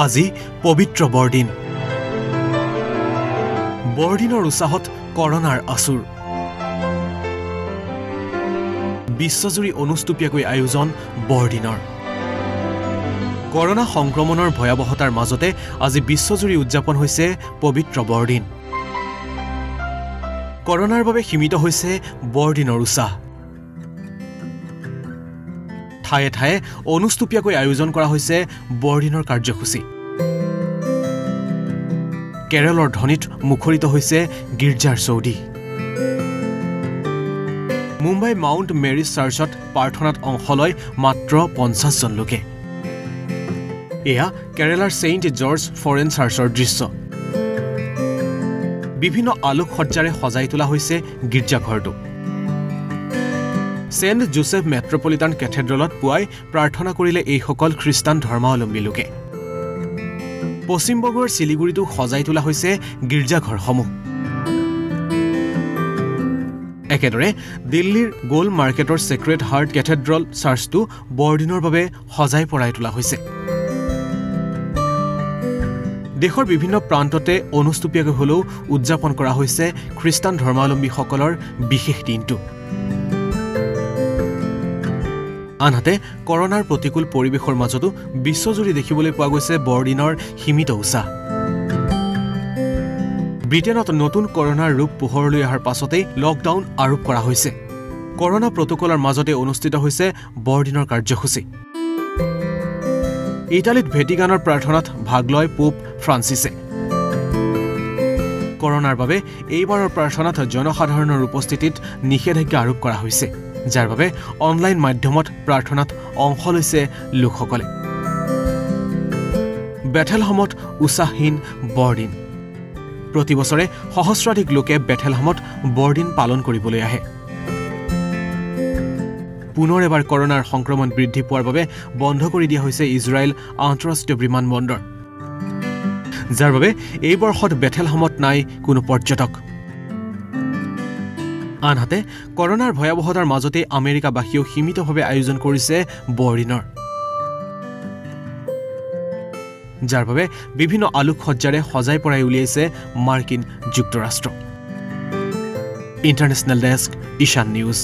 আজি পবিত্ৰ বৰদিন বৰদিনৰ উৎসাহত কৰোনাৰ আসুৰ বিশ্বজুৰি অনুষ্টুপীয়াকৈ আয়োজন বৰদিনৰ কৰোনা সংক্ৰমণৰ ভয়াবহতাৰ মাজতে আজি বিশ্বজুৰি উদযাপন হৈছে পবিত্ৰ বৰদিন কৰোনাৰ বাবে সীমিত হৈছে বৰদিনৰ উৎসাহ ঠায়ে ঠায়ে অনুষ্টুপীয়াকৈ আয়োজন কৰা হৈছে বৰদিনৰ কাৰ্যসূচী কেৰলৰ ধ্বনিত মুখৰিত হৈছে গীৰ্জাৰ চৌধি মুম্বাই মাউণ্ট মেৰী চাৰ্চত প্ৰাৰ্থনাত অংশ লয় মাত্ৰ 50 জন লোকে এয়া কেৰালাৰ সেইণ্ট জৰ্জ ফৰেন চাৰ্চৰ দৃশ্য বিভিন্ন আলোকসজ্জাৰে সজাই তোলা হৈছে গীৰ্জাঘৰটো সেণ্ট জোসেফ মেট্ৰপলিটান কেথেড্ৰেলত পুৱাই প্ৰাৰ্থনা কৰিলে এইসকল খ্ৰীষ্টান ধৰ্মাৱলম্বী লোকে পশ্চিমবংগৰ শিলিগুৰিতো সজাই তোলা হৈছে গীৰ্জাঘৰসমূহ একেদৰে দিল্লীৰ গোল মাৰ্কেটৰ সেক্ৰেট হাৰ্ট কেথেড্ৰেল চাৰ্চটো বৰদিনৰ বাবে সজাই পৰাই তোলা হৈছে দেশৰ বিভিন্ন প্ৰান্ততে অনুষ্টুপীয়াকৈ হলেও উদযাপন কৰা হৈছে খ্ৰীষ্টান ধৰ্মাৱলম্বীসকলৰ বিশেষ দিনটো আনহাতে কৰোনাৰ প্ৰতিকূল পৰিৱেশৰ মাজতো বিশ্বজুৰি দেখিবলৈ পোৱা গৈছে বৰদিনৰ সীমিত উৎসাহ ব্ৰিটেনত নতুন কৰোনাৰ ৰূপ পোহৰলৈ অহাৰ পাছতেই লকডাউন আৰোপ কৰা হৈছে কৰোনা প্ৰটোকলৰ মাজতে অনুষ্ঠিত হৈছে বৰদিনৰ কাৰ্যসূচী ইটালীত ভেটিকানৰ প্ৰাৰ্থনাত ভাগ লয় পোপ ফ্ৰান্সিছে কৰোনাৰ বাবে এইবাৰৰ প্ৰাৰ্থনাত জনসাধাৰণৰ উপস্থিতিত নিষেধাজ্ঞা আৰোপ কৰা হৈছে যাৰ বাবে অনলাইন মাধ্যমত প্ৰাৰ্থনাত অংশ লৈছে লোকসকলে বেথেলহমত উৎসাহহীন বৰদিন প্ৰতি বছৰে সহস্ৰাধিক লোকে বেথেলহমত বৰদিন পালন কৰিবলৈ আহে পুনৰ এবাৰ কৰোনাৰ সংক্ৰমণ বৃদ্ধি পোৱাৰ বাবে বন্ধ কৰি দিয়া হৈছে ইজৰাইল আন্তঃৰাষ্ট্ৰীয় বিমানবন্দৰ যাৰ বাবে এই বৰ্ষত বেথেলহমত নাই কোনো পৰ্যটক আনহাতে কৰোনাৰ ভয়াবহতাৰ মাজতে আমেৰিকাবাসীয়েও সীমিতভাৱে আয়োজন কৰিছে বৰদিনৰ যাৰ বাবে বিভিন্ন আলোকসজ্জাৰে সজাই পৰাই উলিয়াইছে মাৰ্কিন যুক্তৰাষ্ট্ৰ ইণ্টাৰনেশ্যনেল ডেস্ক ঈশান নিউজ